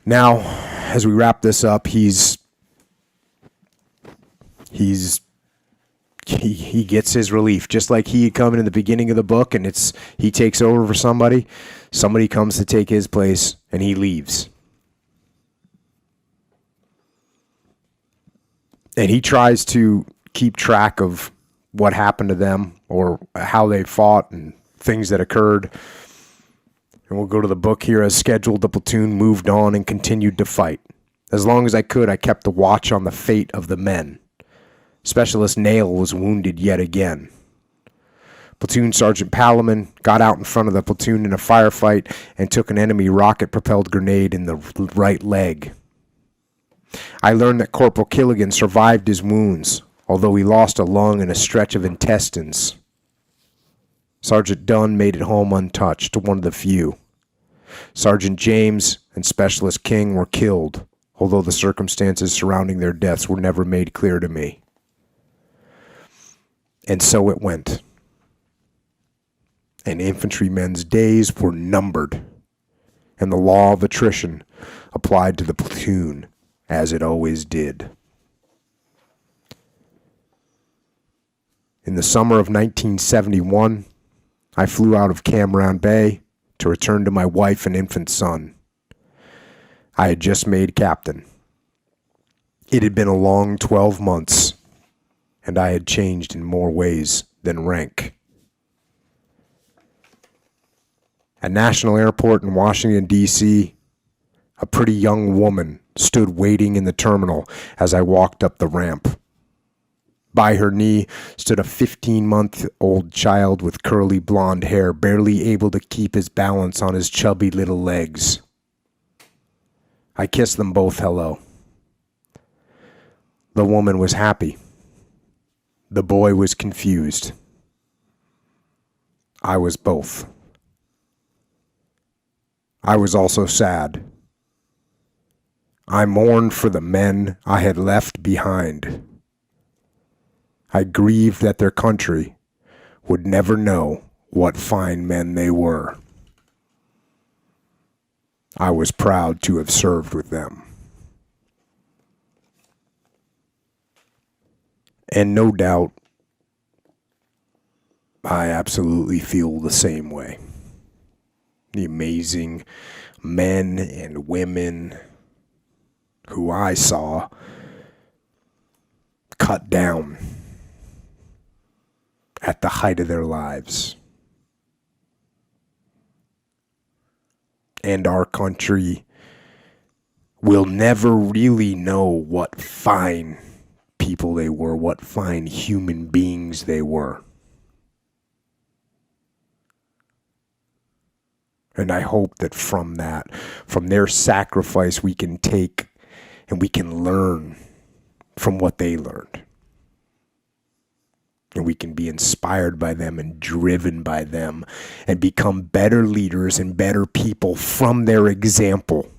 Now, as we wrap this up, he gets his relief, just like he had come in the beginning of the book, and he takes over for somebody. Somebody comes to take his place, and he leaves. And he tries to keep track of what happened to them or how they fought and things that occurred. And we'll go to the book here. As scheduled, the platoon moved on and continued to fight. As long as I could, I kept the watch on the fate of the men. Specialist Nail was wounded yet again. Platoon Sergeant Palaman got out in front of the platoon in a firefight and took an enemy rocket-propelled grenade in the right leg. I learned that Corporal Killigan survived his wounds, although he lost a lung and a stretch of intestines. Sergeant Dunn made it home untouched, one of the few. Sergeant James and Specialist King were killed, although the circumstances surrounding their deaths were never made clear to me. And so it went. And infantrymen's days were numbered, and the law of attrition applied to the platoon, as it always did. In the summer of 1971, I flew out of Cam Ranh Bay to return to my wife and infant son. I had just made captain. It had been a long 12 months, and I had changed in more ways than rank. At National Airport in Washington, D.C., a pretty young woman stood waiting in the terminal as I walked up the ramp. By her knee stood a 15-month-old child with curly blonde hair, barely able to keep his balance on his chubby little legs. I kissed them both hello. The woman was happy. The boy was confused. I was both. I was also sad. I mourned for the men I had left behind. I grieved that their country would never know what fine men they were. I was proud to have served with them. And no doubt, I absolutely feel the same way. The amazing men and women who I saw cut down at the height of their lives. And our country will never really know what fine people they were, what fine human beings they were. And I hope that from their sacrifice, we can take and we can learn from what they learned. And we can be inspired by them and driven by them and become better leaders and better people from their example.